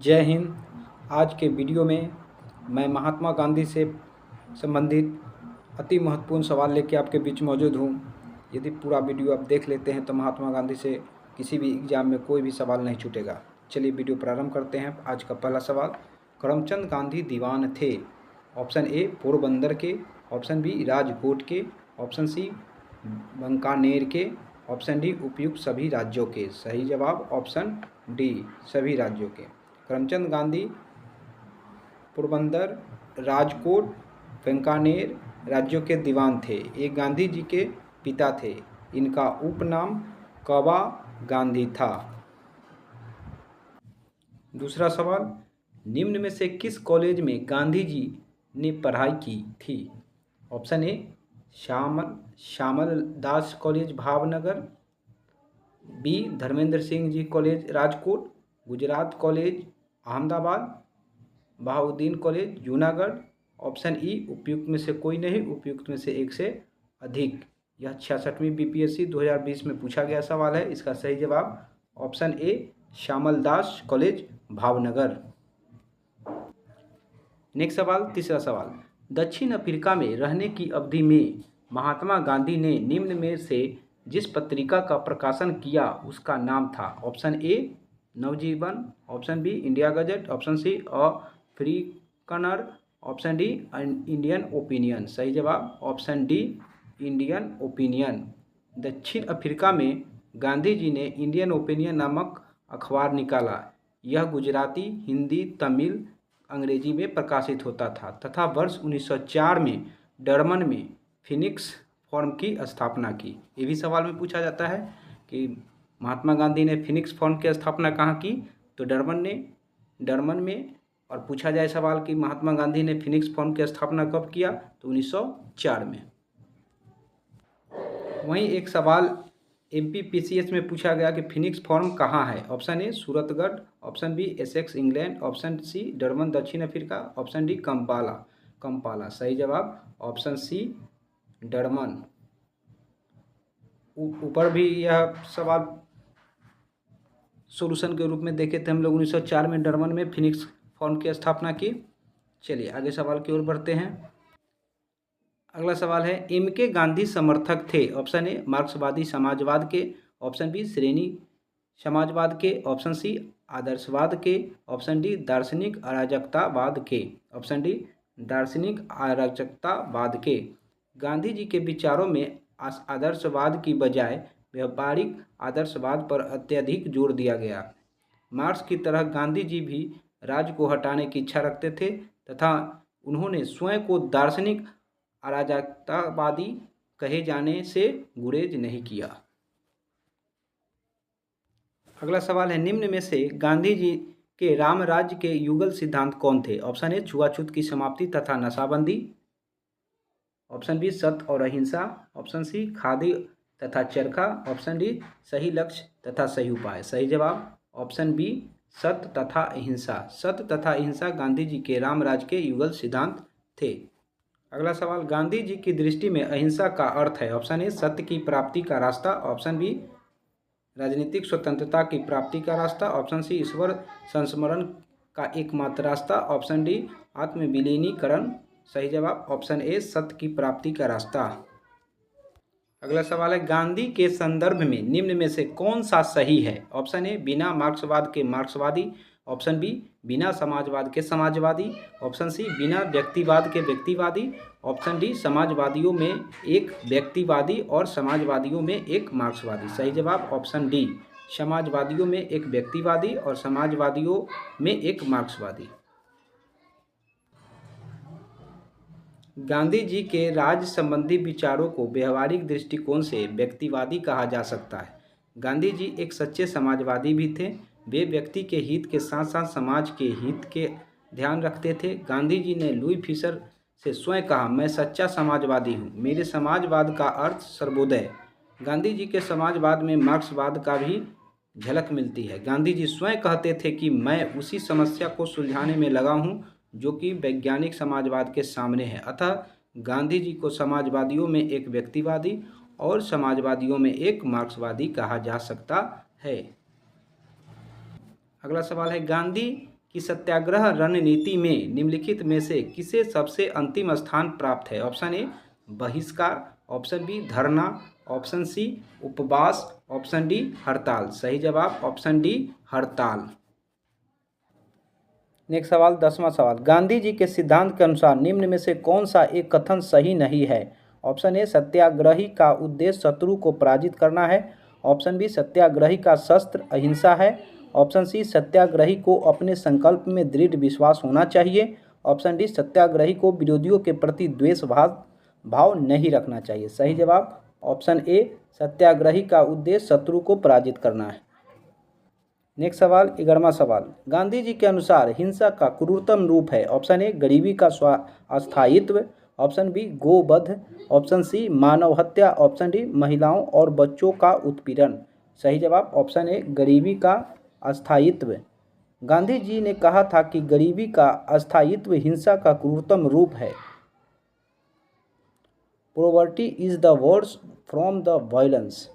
जय हिंद। आज के वीडियो में मैं महात्मा गांधी से संबंधित अति महत्वपूर्ण सवाल लेके आपके बीच मौजूद हूँ। यदि पूरा वीडियो आप देख लेते हैं तो महात्मा गांधी से किसी भी एग्जाम में कोई भी सवाल नहीं छूटेगा। चलिए वीडियो प्रारंभ करते हैं। आज का पहला सवाल, करमचंद गांधी दीवान थे? ऑप्शन ए पोरबंदर के, ऑप्शन बी राजकोट के, ऑप्शन सी बीकानेर के, ऑप्शन डी उपयुक्त सभी राज्यों के। सही जवाब ऑप्शन डी, सभी राज्यों के। करमचंद गांधी पोरबंदर, राजकोट, बीकानेर राज्यों के दीवान थे। ये गांधी जी के पिता थे। इनका उपनाम कबा गांधी था। दूसरा सवाल, निम्न में से किस कॉलेज में गांधी जी ने पढ़ाई की थी? Option A Shyamal Das college Bhavnagar, B Dharmendra Singh ji college Rajkot, Gujarat college Ahmedabad, Bahauddin college Junagadh, option E उपयुक्त में से कोई नहीं, उपयुक्त में से एक से अधिक। यह 66वीं बीपीएससी 2020 में पूछा गया सवाल है। इसका सही जवाब option A Shyamal Das college Bhavnagar. Next सवाल, तीसरा सवाल, दक्षिण अफ्रीका में रहने की अवधि में महात्मा गांधी ने निम्न में से जिस पत्रिका का प्रकाशन किया उसका नाम था? Option A Navjivan, option B India Gazette, option C Afrikaner, option D Indian Opinion. सही जवाब ऑप्शन डी इंडियन ओपिनियन। दक्षिण अफ्रीका में गांधी जी ने इंडियन ओपिनियन नामक अखबार निकाला। यह गुजराती, हिंदी, तमिल, अंग्रेजी में प्रकाशित होता था तथा वर्ष 1904 में डरबन में फिनिक्स फॉर्म की स्थापना की। ये भी सवाल में पूछा जाता है कि महात्मा गांधी ने फिनिक्स फॉर्म की स्थापना कहाँ की? तो डरबन में। और पूछा जाए सवाल कि महात्मा गांधी ने फिनिक्स फॉर्म की स्थापना कब किया? तो 1904 में। वहीं एक सवाल एमपीपीसीएस में पूछा गया कि फिनिक्स फॉर्म कहाँ है? Option A Suratgarh, option B Essex England, option C Durban दक्षिण अफ्रीका, ऑप्शन डी कंपाला। सही जवाब ऑप्शन सी डरबन। ऊपर भी यह सवाल सॉल्यूशन के रूप में देखे थे हम लोग। 1904 में डरबन में फिनिक्स फॉर्म की स्थापना की। चलिए आगे सवाल की ओर बढ़ते हैं। अगला सवाल है, एम के गांधी समर्थक थे? ऑप्शन ए मार्क्सवादी समाजवाद के, ऑप्शन बी श्रेणी समाजवाद के, ऑप्शन सी आदर्शवाद के, ऑप्शन डी दार्शनिक अराजकतावाद के, ऑप्शन डी दार्शनिक अराजकतावाद के। गांधी जी के विचारों में आदर्शवाद की बजाय व्यावहारिक आदर्शवाद पर अत्यधिक जोर दिया गया। मार्क्स की तरह गांधी जी भी राज को हटाने की इच्छा रखते थे तथा उन्होंने स्वयं को दार्शनिक अराजकतावादी कहे जाने से गुरेज नहीं किया। अगला सवाल है, निम्न में से गांधी जी के राम राज्य के युगल सिद्धांत कौन थे? ऑप्शन ए छुआछूत की समाप्ति तथा नशाबंदी, ऑप्शन बी सत्य और अहिंसा, ऑप्शन सी खादी तथा चरखा, ऑप्शन डी सही लक्ष्य तथा सही उपाय। सही जवाब ऑप्शन बी सत्य तथा अहिंसा। सत्य तथा अहिंसा गांधी जी के राम राज्य के युगल सिद्धांत थे। अगला सवाल, गांधी जी की दृष्टि में अहिंसा का अर्थ है? ऑप्शन ए सत्य की प्राप्ति का रास्ता, ऑप्शन बी राजनीतिक स्वतंत्रता की प्राप्ति का रास्ता, ऑप्शन सी ईश्वर संस्मरण का एकमात्र रास्ता, ऑप्शन डी आत्मविलीनीकरण। सही जवाब ऑप्शन ए सत्य की प्राप्ति का रास्ता। अगला सवाल है, गांधी के संदर्भ में निम्न में से कौन सा सही है? ऑप्शन ए बिना मार्क्सवाद के मार्क्सवादी, ऑप्शन बी बिना समाजवाद के समाजवादी, ऑप्शन सी बिना व्यक्तिवाद के व्यक्तिवादी, ऑप्शन डी समाजवादियों में एक व्यक्तिवादी और समाजवादियों में एक मार्क्सवादी। सही जवाब ऑप्शन डी समाजवादियों में एक व्यक्तिवादी और समाजवादियों में एक मार्क्सवादी। गांधी जी के राज संबंधी विचारों को व्यवहारिक दृष्टिकोण से व्यक्तिवादी कहा जा सकता है। गांधी जी एक सच्चे समाजवादी भी थे। वे व्यक्ति के हित के साथ साथ समाज के हित के ध्यान रखते थे। गांधी जी ने लुई फिशर से स्वयं कहा, मैं सच्चा समाजवादी हूँ, मेरे समाजवाद का अर्थ सर्वोदय। गांधी जी के समाजवाद में मार्क्सवाद का भी झलक मिलती है। गांधी जी स्वयं कहते थे कि मैं उसी समस्या को सुलझाने में लगा हूँ जो कि वैज्ञानिक समाजवाद के सामने है। अतः गांधी जी को समाजवादियों में एक व्यक्तिवादी और समाजवादियों में एक मार्क्सवादी कहा जा सकता है। अगला सवाल है, गांधी कि सत्याग्रह रणनीति में निम्नलिखित में से किसे सबसे अंतिम स्थान प्राप्त है? ऑप्शन ए बहिष्कार, ऑप्शन बी धरना, ऑप्शन सी उपवास, ऑप्शन डी हड़ताल। सही जवाब ऑप्शन डी हड़ताल। नेक्स्ट सवाल 10वां सवाल, गांधी जी के सिद्धांत के अनुसार निम्न में से कौन सा एक कथन सही नहीं है? ऑप्शन ए सत्याग्रही का उद्देश्य शत्रु को पराजित करना है, ऑप्शन बी सत्याग्रही का शस्त्र अहिंसा है, ऑप्शन सी सत्याग्रही को अपने संकल्प में दृढ़ विश्वास होना चाहिए, ऑप्शन डी सत्याग्रही को विरोधियों के प्रति द्वेष भाव नहीं रखना चाहिए। सही जवाब ऑप्शन ए सत्याग्रही का उद्देश्य शत्रु को पराजित करना है। नेक्स्ट सवाल 11वां सवाल, गांधी जी के अनुसार हिंसा का क्रूरतम रूप है? ऑप्शन ए गरीबी का अस्थायित्व, ऑप्शन बी गोवध, ऑप्शन सी मानव हत्या, ऑप्शन डी महिलाओं और बच्चों का उत्पीड़न। सही जवाब ऑप्शन ए गरीबी का अस्थायित्व। गांधी जी ने कहा था कि गरीबी का अस्थायित्व हिंसा का क्रूरतम रूप है। Poverty is the worst from the violence.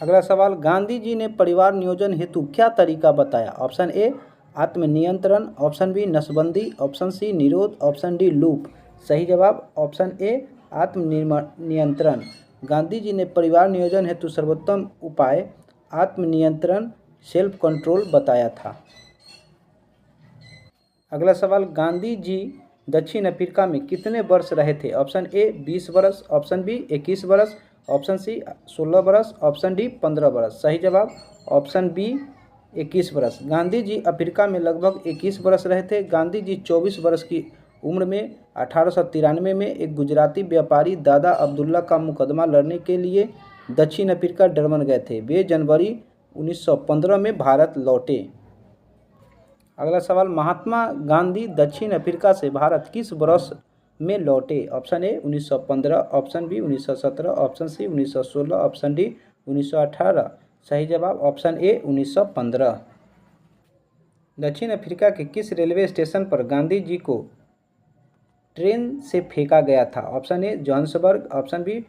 अगला सवाल, गांधी जी ने परिवार नियोजन हेतु क्या तरीका बताया? ऑप्शन ए आत्मनियंत्रण, ऑप्शन बी नसबंदी, ऑप्शन सी निरोध, ऑप्शन डी लूप। सही जवाब ऑप्शन ए आत्मनियंत्रण। गांधी जी ने परिवार नियोजन हेतु सर्वोत्तम उपाय आत्मनियंत्रण सेल्फ कंट्रोल बताया था। अगला सवाल, गांधी जी दक्षिण अफ्रीका में कितने वर्ष रहे थे? ऑप्शन ए 20 वर्ष, ऑप्शन बी 21 वर्ष, ऑप्शन सी 16 वर्ष, ऑप्शन डी 15 वर्ष। सही जवाब ऑप्शन बी 21 वर्ष। गांधी जी अफ्रीका में लगभग 21 वर्ष रहे थे। गांधी जी 24 वर्ष की उम्र में 1893 में एक गुजराती व्यापारी दादा अब्दुल्ला का मुकदमा लड़ने के लिए दक्षिण अफ्रीका डरबन गए थे। वे जनवरी 1915 में भारत लौटे। अगला सवाल, महात्मा गांधी दक्षिण अफ्रीका से भारत किस वर्ष में लौटे? Option A 1915, option B 1917, option C 1916, option D 1918। सही जवाब ऑप्शन ए 1915। दक्षिण अफ्रीका के किस रेलवे स्टेशन पर गांधी जी को ट्रेन से फेंका गया था? Option A Johannesburg, option B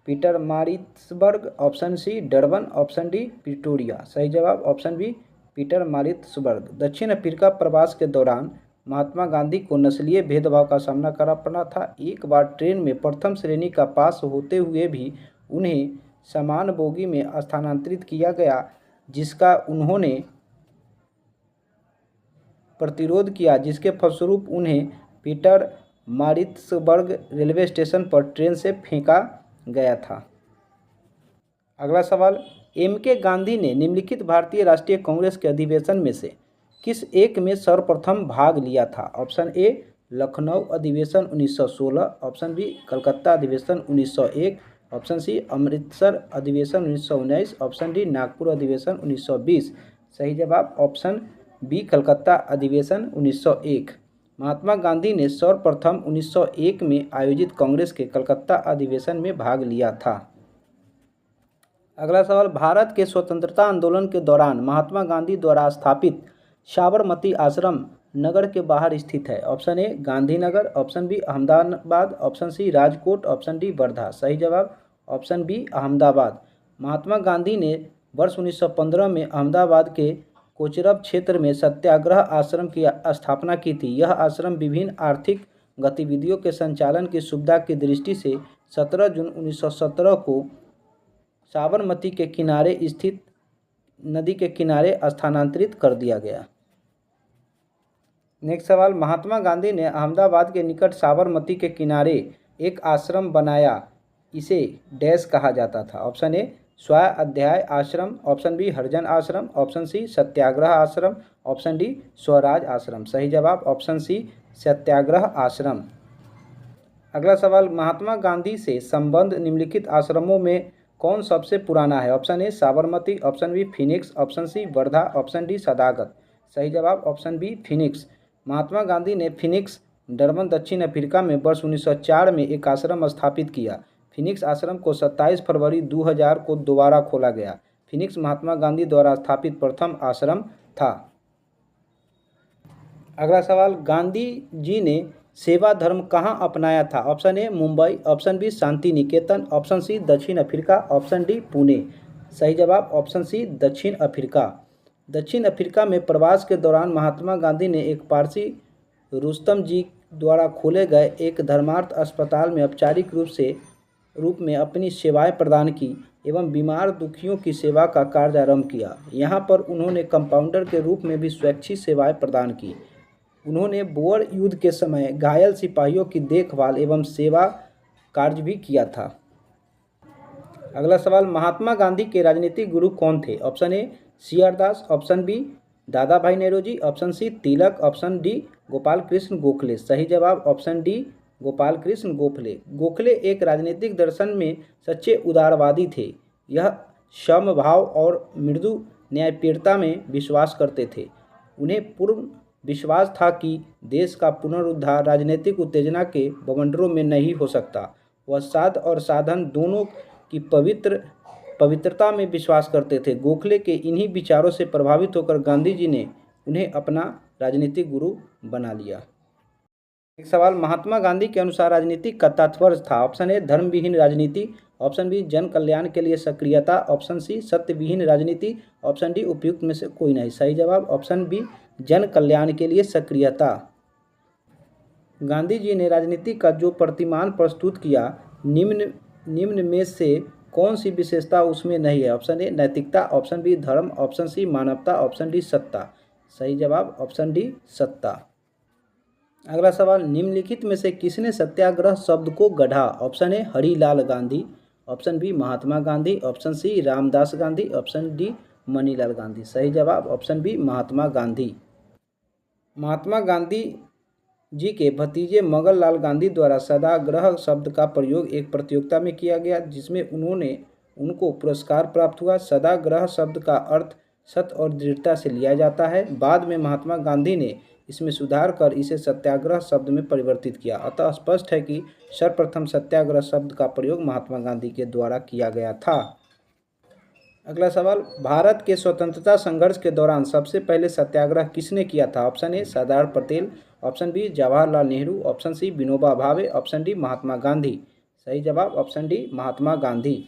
Pietermaritzburg, option C Durban, option D Pretoria. सही जवाब ऑप्शन बी पीटरमारित्सबर्ग। दक्षिण अफ्रीका प्रवास के दौरान महात्मा गांधी को नस्लीय भेदभाव का सामना करना पड़ा था। एक बार ट्रेन में प्रथम श्रेणी का पास होते हुए भी उन्हें समान बोगी में स्थानांतरित किया गया, जिसका उन्होंने प्रतिरोध किया, जिसके फलस्वरूप उन्हें पीटरमारित्सबर्ग रेलवे स्टेशन पर ट्रेन से फेंका गया था। अगला सवाल, एम.के. गांधी ने निम्नलिखित भारतीय राष्ट्रीय कांग्रेस के अधिवेशन में से किस एक में सर्वप्रथम भाग लिया था? ऑप्शन ए लखनऊ अधिवेशन 1916, ऑप्शन बी कलकत्ता अधिवेशन 1901, ऑप्शन सी अमृतसर अधिवेशन 1919, ऑप्शन डी नागपुर अधिवेशन 1920। सही जवाब ऑप्शन बी कलकत्ता अधिवेशन 1901। महात्मा गांधी ने सर्वप्रथम 1901 में आयोजित कांग्रेस के कलकत्ता अधिवेशन में भाग लिया था। अगला सवाल, भारत के स्वतंत्रता आंदोलन के दौरान महात्मा गांधी द्वारा स्थापित साबरमती आश्रम नगर के बाहर स्थित है। Option A Gandhinagar, option B Ahmedabad, option C Rajkot, option D Wardha. सही जवाब ऑप्शन बी अहमदाबाद। महात्मा गांधी ने वर्ष 1915 में अहमदाबाद के कोचरब क्षेत्र में सत्याग्रह आश्रम की स्थापना की थी। यह आश्रम विभिन्न आर्थिक गतिविधियों के संचालन की सुविधा की दृष्टि से 17 जून 1917 को साबरमती के किनारे स्थित नदी के किनारे स्थानांतरित कर दिया गया। नेक्स्ट सवाल, महात्मा गांधी ने अहमदाबाद के निकट साबरमती के किनारे एक आश्रम बनाया, इसे डैश कहा जाता था? ऑप्शन ए स्वाध्याय आश्रम, ऑप्शन बी हरिजन आश्रम, ऑप्शन सी सत्याग्रह आश्रम, ऑप्शन डी स्वराज आश्रम। सही जवाब ऑप्शन सी सत्याग्रह आश्रम। अगला सवाल, महात्मा गांधी से संबंध निम्नलिखित आश्रमों में कौन सबसे पुराना है? Option A Sabarmati, option B Phoenix, option C Wardha, option D Sadaqat. सही जवाब option B Phoenix. Mahatma Gandhi ने फिनिक्स डरबन दक्षिण अफ्रीका में वर्ष 1904 में एक आश्रम स्थापित किया। फिनिक्स आश्रम को 27 फरवरी 2000 को दोबारा खोला गया। फिनिक्स महात्मा गांधी द्वारा स्थापित प्रथम आश्रम था। अगला सवाल, गांधी जी ने सेवा धर्म कहाँ अपनाया था? Option A Mumbai, option B Shanti Niketan, option C दक्षिण अफ्रीका, ऑप्शन डी पुणे। सही जवाब ऑप्शन सी दक्षिण अफ्रीका। दक्षिण अफ्रीका में प्रवास के दौरान महात्मा गांधी ने एक पारसी रुस्तम जी द्वारा खोले गए एक धर्मार्थ अस्पताल में औपचारिक रूप में अपनी सेवाएं प्रदान की एवं बीमार दुखियों की सेवा का कार्य आरंभ किया। यहाँ पर उन्होंने कंपाउंडर के रूप में भी स्वैच्छिक सेवाएं प्रदान की। उन्होंने बोअर युद्ध के समय घायल सिपाहियों की देखभाल एवं सेवा कार्य भी किया था। अगला सवाल, महात्मा गांधी के राजनीतिक गुरु कौन थे? Option A C R Das, option B Dada Bhai Nehru, option C Tilak, option D Gopal Krishna Gokhale. सही जवाब ऑप्शन डी गोपाल कृष्ण गोखले। गोखले एक राजनीतिक दर्शन में सच्चे उदारवादी थे। यह समभाव और मृदु न्यायप्रियता में विश्वास करते थे। उन्हें पूर्ण विश्वास था कि देश का पुनरुद्धार राजनीतिक उत्तेजना के बवंडरों में नहीं हो सकता। वह साध और साधन दोनों की पवित्रता में विश्वास करते थे। गोखले के इन्हीं विचारों से प्रभावित होकर गांधी जी ने उन्हें अपना राजनीतिक गुरु बना लिया। एक सवाल, महात्मा गांधी के अनुसार राजनीति का तात्पर्य था? ऑप्शन ए धर्म विहीन राजनीति, ऑप्शन बी जन कल्याण के लिए सक्रियता, ऑप्शन सी सत्य विहीन राजनीति, ऑप्शन डी उपयुक्त में से कोई नहीं। सही जवाब ऑप्शन बी जन कल्याण के लिए सक्रियता। गांधी जी ने राजनीति का जो प्रतिमान प्रस्तुत किया, निम्न में से कौन सी विशेषता उसमें नहीं है? ऑप्शन ए नैतिकता, ऑप्शन बी धर्म, ऑप्शन सी मानवता, ऑप्शन डी सत्ता। सही जवाब ऑप्शन डी सत्ता। अगला सवाल, निम्नलिखित में से किसने सत्याग्रह शब्द को गढ़ा? Option A Harilal Gandhi, option B Mahatma Gandhi, option C Ramdas Gandhi, option D Manilal Gandhi. सही जवाब ऑप्शन बी महात्मा गांधी। महात्मा गांधी जी के भतीजे मंगल लाल गांधी द्वारा सत्याग्रह शब्द का प्रयोग एक प्रतियोगिता में किया गया, जिसमें उनको पुरस्कार प्राप्त हुआ। सत्याग्रह शब्द का अर्थ सत्य और दृढ़ता से लिया जाता है। बाद में महात्मा गांधी ने इसमें सुधार कर इसे सत्याग्रह शब्द में परिवर्तित किया। अतः स्पष्ट है कि सर्वप्रथम सत्याग्रह शब्द का प्रयोग महात्मा गांधी के द्वारा किया गया था। अगला सवाल, भारत के स्वतंत्रता संघर्ष के दौरान सबसे पहले सत्याग्रह किसने किया था? Option A Sardar Patel, option B Jawaharlal Nehru, option C Vinoba Bhave, option D Mahatma Gandhi. सही जवाब ऑप्शन डी महात्मा गांधी।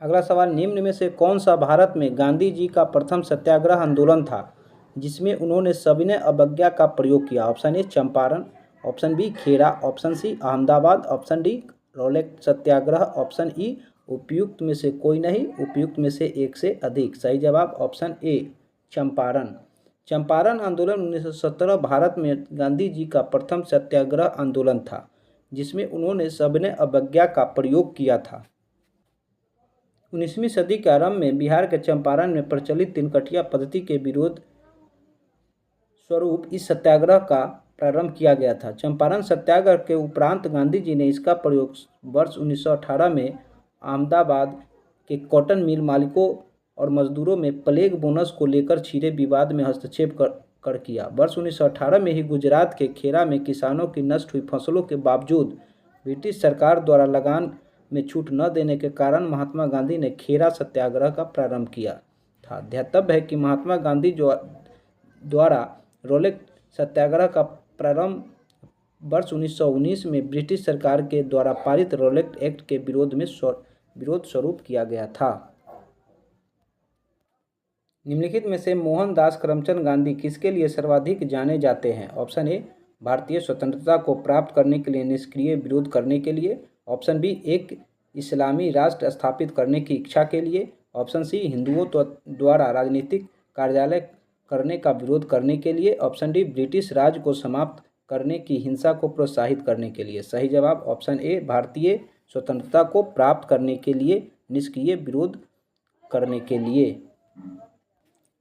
अगला सवाल, निम्न में से कौन सा भारत में गांधी जी का प्रथम सत्याग्रह आंदोलन था जिसमें उन्होंने सविनय अवज्ञा का प्रयोग किया? Option A Champaran, option B Kheda, option C Ahmedabad, option D Rowlatt satyagraha, option E उपयुक्त में से कोई नहीं, उपयुक्त में से एक से अधिक। सही जवाब ऑप्शन ए चंपारण। चंपारण आंदोलन 1917 भारत में गांधी जी का प्रथम सत्याग्रह आंदोलन था जिसमें उन्होंने सविनय अवज्ञा का प्रयोग किया था। 19वीं सदी के आरंभ में बिहार के चंपारण में प्रचलित तिनकटिया पद्धति के विरोध स्वरूप इस सत्याग्रह का प्रारंभ किया गया था। चंपारण सत्याग्रह के उपरांत गांधी जी ने इसका प्रयोग वर्ष 1918 में अहमदाबाद के कॉटन मिल मालिकों और मजदूरों में प्लेग बोनस को लेकर छिड़े विवाद में हस्तक्षेप कर किया। वर्ष 1918 में ही गुजरात के खेड़ा में किसानों की नष्ट हुई फसलों के बावजूद ब्रिटिश सरकार द्वारा लगान में छूट न देने के कारण महात्मा गांधी ने खेड़ा सत्याग्रह का प्रारंभ किया था। ध्यातव्य है कि महात्मा गांधी द्वारा रौलट सत्याग्रह का प्रारंभ वर्ष 1919 में ब्रिटिश सरकार के द्वारा पारित रौलट एक्ट के विरोध स्वरूप किया गया था। निम्नलिखित में से मोहनदास करमचंद गांधी किसके लिए सर्वाधिक जाने जाते हैं? ऑप्शन ए भारतीय स्वतंत्रता को प्राप्त करने के लिए निष्क्रिय विरोध करने के लिए, ऑप्शन बी एक इस्लामी राष्ट्र स्थापित करने की इच्छा के लिए, ऑप्शन सी हिंदुओं द्वारा राजनीतिक कार्यालय करने का विरोध करने के लिए, ऑप्शन डी ब्रिटिश राज को समाप्त करने की हिंसा को प्रोत्साहित करने के लिए। सही जवाब ऑप्शन ए भारतीय स्वतंत्रता को प्राप्त करने के लिए निष्क्रिय विरोध करने के लिए।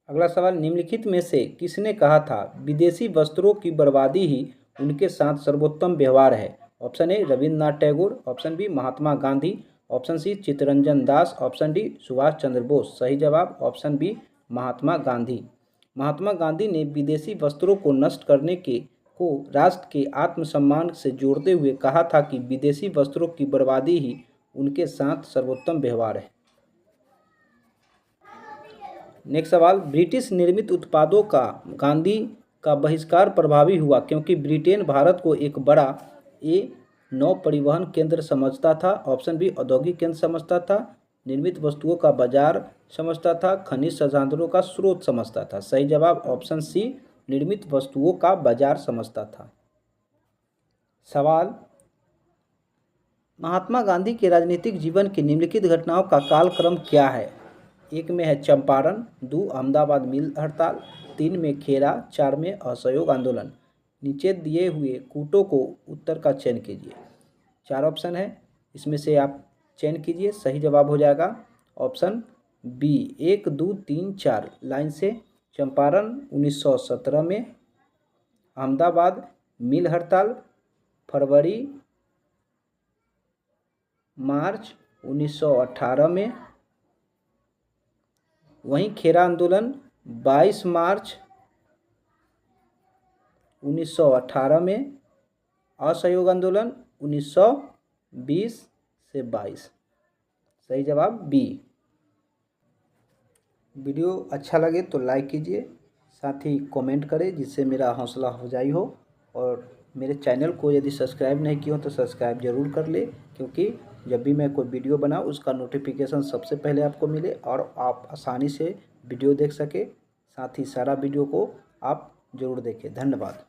अगला सवाल, निम्नलिखित में से किसने कहा था विदेशी वस्त्रों की बर्बादी ही उनके साथ सर्वोत्तम व्यवहार है? Option A Rabindranath Tagore, option B Mahatma Gandhi, option C Chittaranjan Das, option D Subhash Chandra Bose. सही जवाब ऑप्शन बी महात्मा गांधी। महात्मा गांधी ने विदेशी वस्त्रों को नष्ट करने को राष्ट्र के आत्मसम्मान से जोड़ते हुए कहा था कि विदेशी वस्त्रों की बर्बादी ही उनके साथ सर्वोत्तम व्यवहार है। नेक्स्ट सवाल, ब्रिटिश निर्मित उत्पादों का गांधी का बहिष्कार प्रभावी हुआ क्योंकि ब्रिटेन भारत को एक बड़ा नौ परिवहन केंद्र समझता था, ऑप्शन बी औद्योगिक केंद्र समझता था, निर्मित वस्तुओं का बाजार समझता था? खनिज संसाधनों का स्रोत समझता था। सही जवाब ऑप्शन सी, निर्मित वस्तुओं का बाजार समझता था। सवाल, महात्मा गांधी के राजनीतिक जीवन की निम्नलिखित घटनाओं का कालक्रम क्या है? एक में है चंपारण, 2 अहमदाबाद मिल हड़ताल, 3 में खेरा, 4 में असहयोग आंदोलन। नीचे दिए हुए कूटों को उत्तर का चयन कीजिए। 4 ऑप्शन है, इसमें से आप चयन कीजिए। सही जवाब हो जाएगा ऑप्शन बी, 1, 2, 3, 4 लाइन से। चंपारण 1917 में, अहमदाबाद मिल हड़ताल फरवरी मार्च 1918 में, वहीं खेरा आंदोलन 22 मार्च 1918 में, असहयोग आंदोलन 1920 से 22। सही जवाब बी। वीडियो अच्छा लगे तो लाइक कीजिए, साथ ही कमेंट करें जिससे मेरा हौसला अफजाई हो। और मेरे चैनल को यदि सब्सक्राइब नहीं किया हो तो सब्सक्राइब ज़रूर कर ले, क्योंकि जब भी मैं कोई वीडियो बनाऊँ उसका नोटिफिकेशन सबसे पहले आपको मिले और आप आसानी से वीडियो देख सके। साथ ही सारा वीडियो को आप ज़रूर देखें। धन्यवाद।